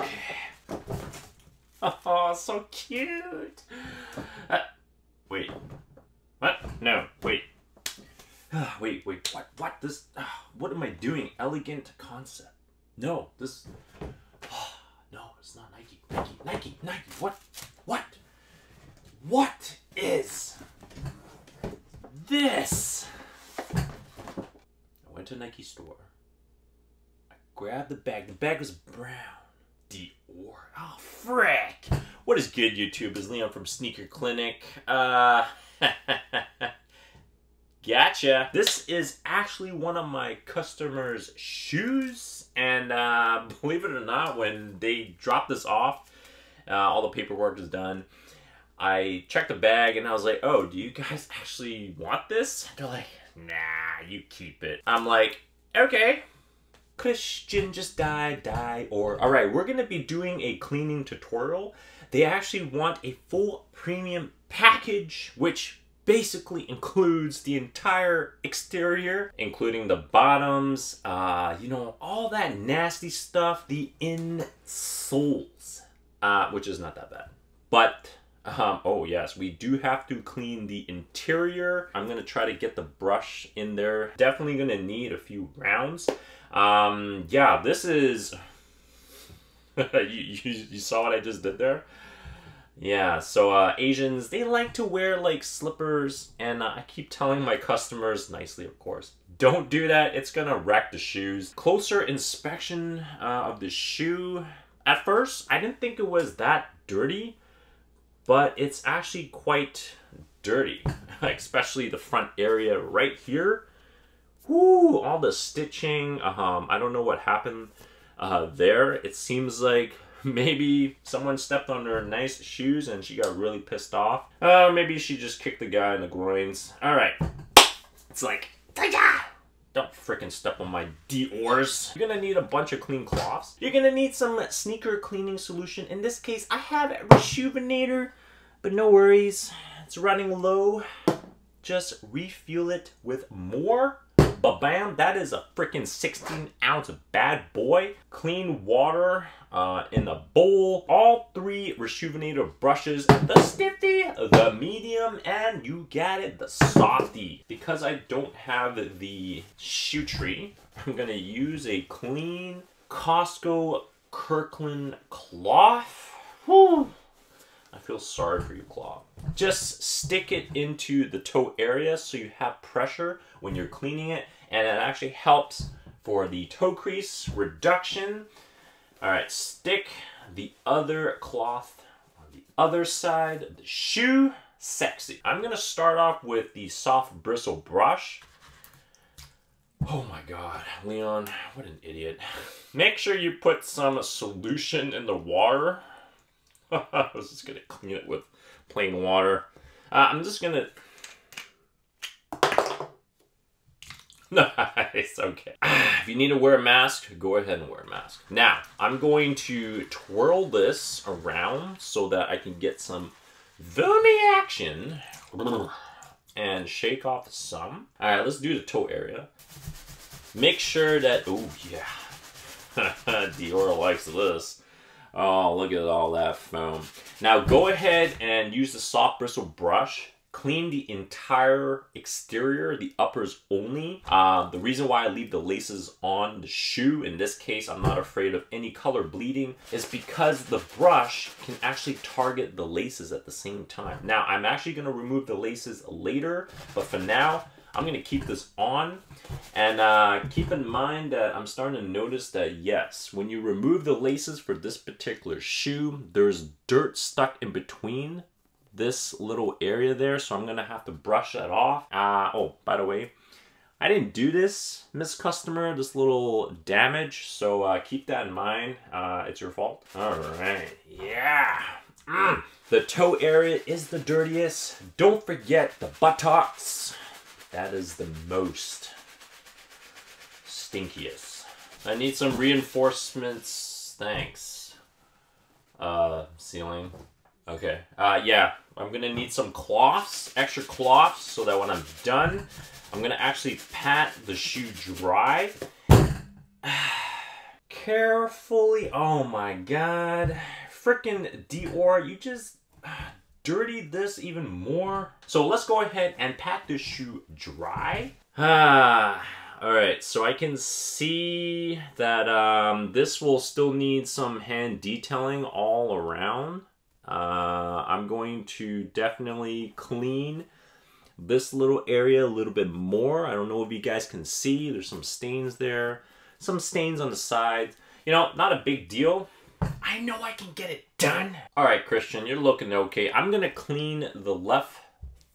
Okay. Oh, so cute. Wait. What? No, wait. Wait, what? This, what am I doing? Elegant concept. No, this, no, it's not Nike. What is this? I went to a Nike store. I grabbed the bag. The bag was brown. Dior. Oh, frick. What is good, YouTube? It's Leon from Sneaker Clinic. Gotcha. This is actually one of my customers' shoes, and believe it or not, when they dropped this off, all the paperwork is done. I checked the bag and I was like, oh, do you guys actually want this? They're like, nah, you keep it. I'm like, okay. Christian just died. Or, all right, we're gonna be doing a cleaning tutorial. They actually want a full premium package, which basically includes the entire exterior, including the bottoms, you know, all that nasty stuff, the insoles, which is not that bad. But, oh yes, we do have to clean the interior. I'm gonna try to get the brush in there. Definitely gonna need a few rounds. Yeah, this is, you saw what I just did there? Yeah, so Asians, they like to wear like slippers, and I keep telling my customers, nicely of course, don't do that, it's gonna wreck the shoes. Closer inspection of the shoe. At first, I didn't think it was that dirty, but it's actually quite dirty, especially the front area right here. Whoo, all the stitching, I don't know what happened there. It seems like maybe someone stepped on her nice shoes and she got really pissed off. Maybe she just kicked the guy in the groins. All right. It's like, don't frickin' step on my Dior's. You're gonna need a bunch of clean cloths. You're gonna need some sneaker cleaning solution. In this case, I have a Rejuvenator, but no worries. It's running low. Just refuel it with more. Ba-bam, that is a freaking 16-ounce bad boy. Clean water in a bowl. All 3 Rejuvenator brushes. The stiffy, the medium, and you got it, the softy. Because I don't have the shoe tree, I'm gonna use a clean Costco Kirkland cloth. Whew. I feel sorry for you, cloth. Just stick it into the toe area so you have pressure when you're cleaning it, and it actually helps for the toe crease reduction. All right, stick the other cloth on the other side of the shoe. Sexy. I'm gonna start off with the soft bristle brush. Oh my God, Leon, what an idiot. Make sure you put some solution in the water. I was just gonna clean it with plain water. I'm just gonna... Nice, okay. If you need to wear a mask, go ahead and wear a mask. Now, I'm going to twirl this around so that I can get some filmy action and shake off some. All right, let's do the toe area. Make sure that, oh yeah, Dior likes this. Oh, look at all that foam. Now go ahead and use the soft bristle brush. Clean the entire exterior, the uppers only. The reason why I leave the laces on the shoe, in this case, I'm not afraid of any color bleeding, is because the brush can actually target the laces at the same time. Now, I'm actually gonna remove the laces later, but for now, I'm gonna keep this on. And keep in mind that I'm starting to notice that, yes, when you remove the laces for this particular shoe, there's dirt stuck in between this little area there, so I'm gonna have to brush that off. Oh, by the way, I didn't do this, Miss Customer, this little damage, so keep that in mind. It's your fault. All right, yeah. The toe area is the dirtiest. Don't forget the buttocks. That is the most stinkiest. I need some reinforcements. Thanks. Sealing. Okay. Yeah, I'm gonna need some cloths, extra cloths, so that when I'm done, I'm gonna actually pat the shoe dry. carefully. Oh my god. Frickin' Dior, you just dirtied this even more. So let's go ahead and pat this shoe dry. Alright, so I can see that this will still need some hand detailing all around. I'm going to definitely clean this little area a little bit more. I don't know if you guys can see. There's some stains there. Some stains on the sides. You know, not a big deal. I know I can get it done. Alright, Christian, you're looking okay. I'm gonna clean the left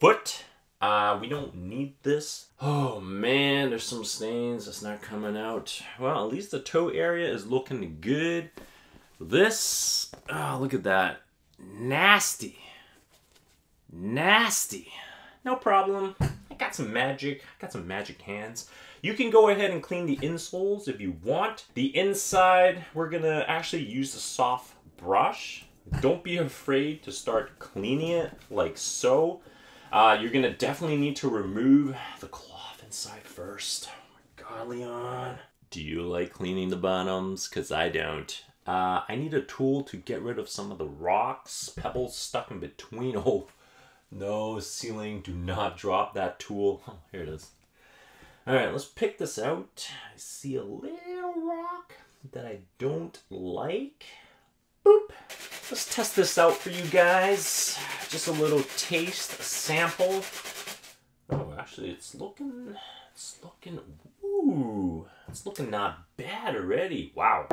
foot. We don't need this. Oh man, there's some stains that's not coming out. Well, at least the toe area is looking good. This, oh, look at that. Nasty. Nasty. No problem. I got some magic. I got some magic hands. You can go ahead and clean the insoles if you want. The inside, we're gonna actually use the soft brush. Don't be afraid to start cleaning it like so. You're gonna definitely need to remove the cloth inside first. Oh my god, Leon. Do you like cleaning the bottoms? Cause I don't. I need a tool to get rid of some of the rocks, pebbles stuck in between. Oh, no, ceiling, do not drop that tool. Oh, here it is. All right, let's pick this out. I see a little rock that I don't like. Boop. Let's test this out for you guys. Just a little taste, a sample. Oh, actually, it's looking, ooh, it's looking not bad already. Wow.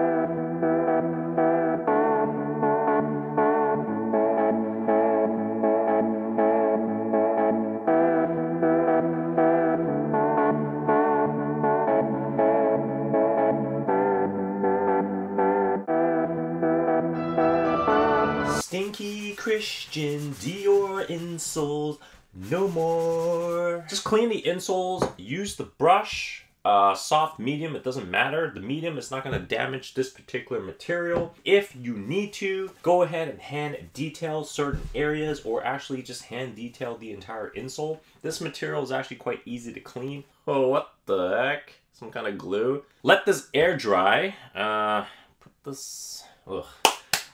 Stinky Christian Dior insoles, no more. Just clean the insoles, use the brush, soft, medium, it doesn't matter. The medium is not gonna damage this particular material. If you need to, go ahead and hand detail certain areas or actually just hand detail the entire insole. This material is actually quite easy to clean. Oh, what the heck? Some kind of glue. Let this air dry. Put this, ugh.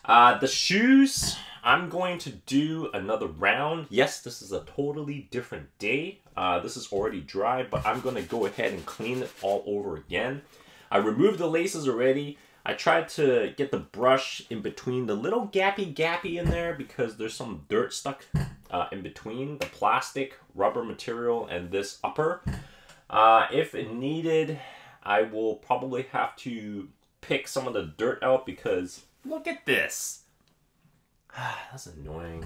The shoes, I'm going to do another round. Yes, this is a totally different day. This is already dry, but I'm going to go ahead and clean it all over again. I removed the laces already. I tried to get the brush in between the little gappy in there because there's some dirt stuck in between the plastic rubber material and this upper. If it needed, I will probably have to pick some of the dirt out because look at this. That's annoying.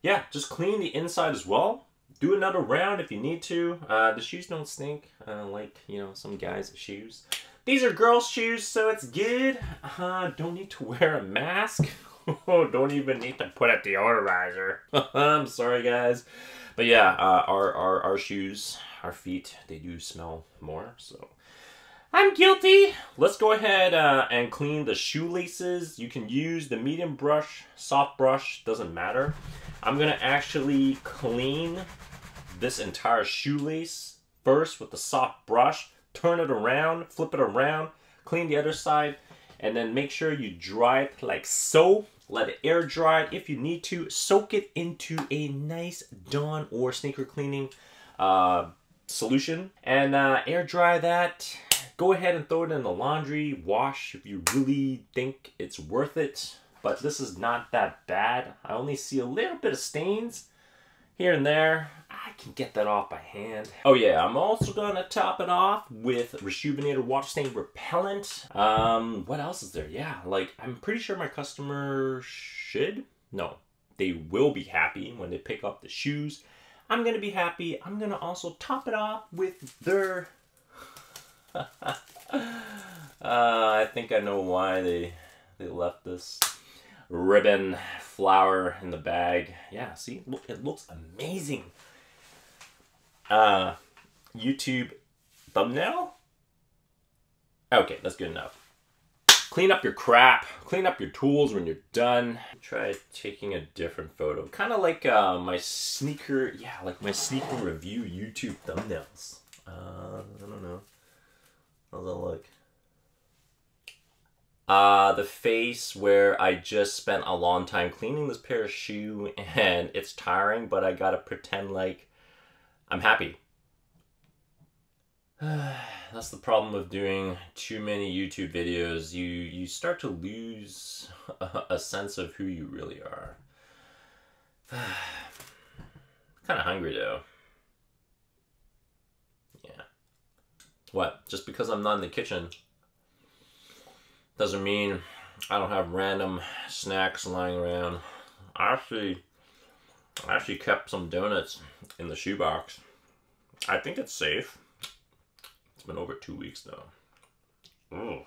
Yeah, just clean the inside as well. Do another round if you need to. The shoes don't stink, like, you know, some guys' shoes. These are girls' shoes, so it's good. Don't need to wear a mask. Don't even need to put a deodorizer. I'm sorry, guys. But yeah, our shoes, our feet, they do smell more, so I'm guilty. Let's go ahead and clean the shoelaces. You can use the medium brush, soft brush, doesn't matter. I'm gonna actually clean this entire shoelace first with the soft brush. Turn it around, flip it around, clean the other side, and then make sure you dry it like so. Let it air dry. If you need to, soak it into a nice Dawn or sneaker cleaning solution and air dry that. Go ahead and throw it in the laundry, wash if you really think it's worth it. But this is not that bad. I only see a little bit of stains here and there. I can get that off by hand. Oh yeah, I'm also gonna top it off with Rejuvenator Water Stain Repellent. What else is there? Yeah, like I'm pretty sure my customer they will be happy when they pick up the shoes. I'm gonna be happy. I'm gonna also top it off with their I think I know why they left this ribbon flower in the bag. Yeah, see, look, it looks amazing. YouTube thumbnail? Okay, that's good enough. Clean up your crap, clean up your tools when you're done. Try taking a different photo. Kind of like my sneaker, like my sneaker review YouTube thumbnails. I don't know. How's that look? The face where I just spent a long time cleaning this pair of shoe and it's tiring, but I gotta pretend like I'm happy. That's the problem with doing too many YouTube videos. You start to lose a sense of who you really are. Kind of hungry though. Yeah. What? Just because I'm not in the kitchen doesn't mean I don't have random snacks lying around. I actually kept some donuts in the shoebox. I think it's safe. It's been over 2 weeks now. Ugh.